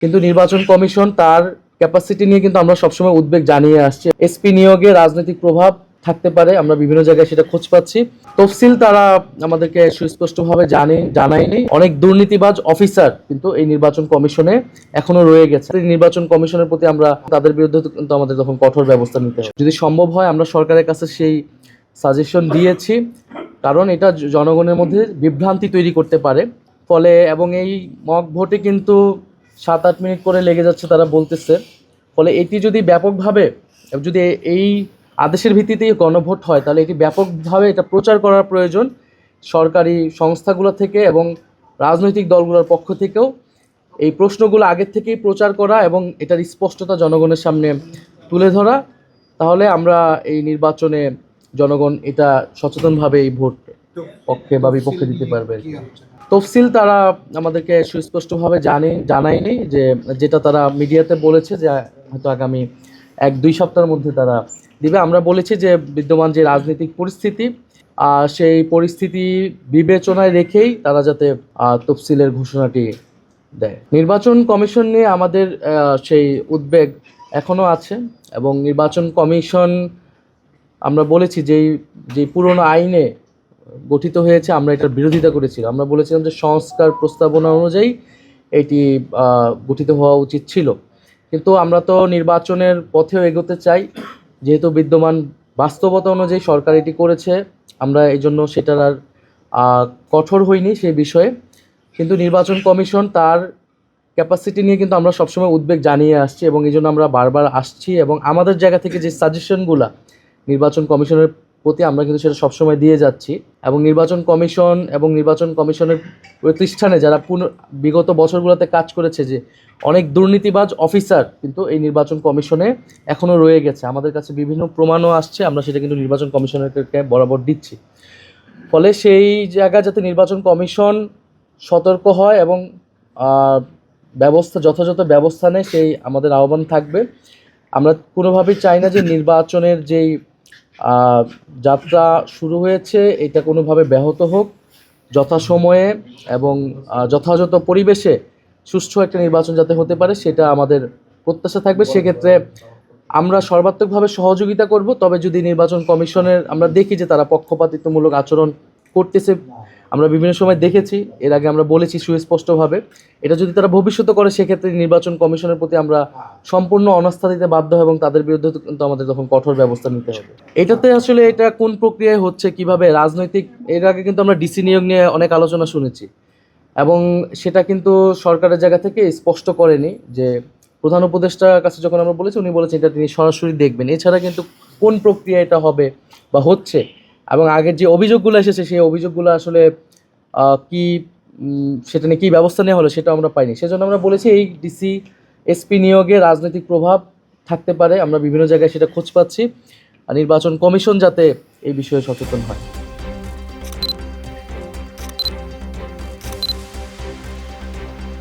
কিন্তু নির্বাচন কমিশন তার ক্যাপাসিটি নিয়ে কিন্তু আমরা সবসময় উদ্বেগ জানিয়ে আসছি। এসপি নিয়োগে রাজনৈতিক প্রভাব থাকতে পারে, আমরা বিভিন্ন জায়গায় সেটা খোঁজ পাচ্ছি। তফসিল তারা আমাদেরকে সুস্পষ্টভাবে জানায়নি। অনেক দুর্নীতিবাজ অফিসার কিন্তু এই নির্বাচন কমিশনে এখনো রয়ে গেছে। নির্বাচন কমিশনের প্রতি আমরা তাদের বিরুদ্ধে কিন্তু আমাদের তখন কঠোর ব্যবস্থা নিতে হবে। যদি সম্ভব হয় আমরা সরকারের কাছে সেই সাজেশন দিয়েছি, কারণ এটা জনগণের মধ্যে বিভ্রান্তি তৈরি করতে পারে। ফলে এবং এই মক ভোটে কিন্তু 7-8 মিনিট করে লেগে যাচ্ছে তারা বলতেছে। ফলে এটি যদি ব্যাপকভাবে, যদি এই আদেশের ভিত্তিতেই গণভোট হয়, তাহলে এটি ব্যাপকভাবে এটা প্রচার করার প্রয়োজন সরকারি সংস্থাগুলো থেকে এবং রাজনৈতিক দলগুলোর পক্ষ থেকেও। এই প্রশ্নগুলো আগের থেকেই প্রচার করা এবং এটার স্পষ্টতা জনগণের সামনে তুলে ধরা, তাহলে আমরা এই নির্বাচনে জনগণ এটা সচেতনভাবে এই ভোট পক্ষে বা বিপক্ষে দিতে পারবে। তফসিল তারা আমাদেরকে সুস্পষ্টভাবে জানায়নি, যেটা তারা মিডিয়াতে বলেছে যে হয়তো আগামী 1-2 সপ্তাহের মধ্যে তারা দিবে। আমরা বলেছি যে বিদ্যমান যে রাজনৈতিক পরিস্থিতি, সেই পরিস্থিতি বিবেচনায় রেখেই তারা যাতে তফসিলের ঘোষণাটি দেয়। নির্বাচন কমিশন নিয়ে আমাদের সেই উদ্বেগ এখনও আছে এবং নির্বাচন কমিশন আমরা বলেছি যেই পুরনো আইনে গঠিত হয়েছে আমরা এটার বিরোধিতা করেছিলাম। আমরা বলেছিলাম যে সংস্কার প্রস্তাবনা অনুযায়ী এটি গঠিত হওয়া উচিত ছিল। কিন্তু আমরা তো নির্বাচনের পথেও এগোতে চাই, যেহেতু বিদ্যমান বাস্তবতা অনুযায়ী সরকার এটি করেছে, আমরা এই জন্য সেটার আর কঠোর হইনি সেই বিষয়ে। কিন্তু নির্বাচন কমিশন তার ক্যাপাসিটি নিয়ে কিন্তু আমরা সবসময় উদ্বেগ জানিয়ে আসছি এবং এই জন্য আমরা বারবার আসছি এবং আমাদের জায়গা থেকে যে সাজেশনগুলো নির্বাচন কমিশনের প্রতি আমরা কিন্তু সেটা সবসময় দিয়ে যাচ্ছি। এবং নির্বাচন কমিশনের প্রতিষ্ঠানে যারা বিগত বছরগুলোতে কাজ করেছে, যে অনেক দুর্নীতিবাজ অফিসার কিন্তু এই নির্বাচন কমিশনে এখনও রয়ে গেছে। আমাদের কাছে বিভিন্ন প্রমাণও আসছে, আমরা সেটা কিন্তু নির্বাচন কমিশনারকে বরাবর দিচ্ছি। ফলে সেই জায়গায় যাতে নির্বাচন কমিশন সতর্ক হয় এবং যথাযথ ব্যবস্থা নেয়, সেই আমাদের আহ্বান থাকবে। আমরা কোনোভাবেই চাই না যে নির্বাচনের যেই যাত্রা শুরু হয়েছে এটা কোনোভাবে ব্যাহত হোক। যথাসময়ে এবং যথাযথ পরিবেশে সুষ্ঠু একটা নির্বাচন যাতে হতে পারে সেটা আমাদের প্রত্যাশা থাকবে। সেক্ষেত্রে আমরা সর্বাত্মকভাবে সহযোগিতা করব। তবে যদি নির্বাচন কমিশনের আমরা দেখি যে তারা পক্ষপাতিত্বমূলক আচরণ করতেছে, আমরা বিভিন্ন সময় দেখেছি, এর আগে আমরা বলেছি সুস্পষ্টভাবে, এটা যদি তারা ভবিষ্যতে করে সেক্ষেত্রে নির্বাচন কমিশনের প্রতি আমরা সম্পূর্ণ অনাস্থা দিতে বাধ্য এবং তাদের বিরুদ্ধে কিন্তু আমাদের তখন কঠোর ব্যবস্থা নিতে হবে। এটাতে আসলে এটা কোন প্রক্রিয়ায় হচ্ছে, কিভাবে রাজনৈতিক, এর আগে কিন্তু আমরা ডিসি নিয়োগ নিয়ে অনেক আলোচনা শুনেছি এবং সেটা কিন্তু সরকারের জায়গা থেকে স্পষ্ট করেনি। যে প্রধান উপদেষ্টার কাছে যখন আমরা বলেছি, উনি বলেছেন এটা তিনি সরাসরি দেখবেন। এছাড়া কিন্তু কোন প্রক্রিয়া এটা হবে বা হচ্ছে এবং আগের যে অভিযোগগুলো এসেছে সেই অভিযোগগুলো আসলে কি সেটা নিয়ে কী ব্যবস্থা নেওয়া হলো সেটা আমরা পাইনি। সেজন্য আমরা বলেছি এই ডিসি এসপি নিয়োগে রাজনৈতিক প্রভাব থাকতে পারে, আমরা বিভিন্ন জায়গায় সেটা খোঁজ পাচ্ছি। আর নির্বাচন কমিশন যাতে এই বিষয়ে সচেতন হয়।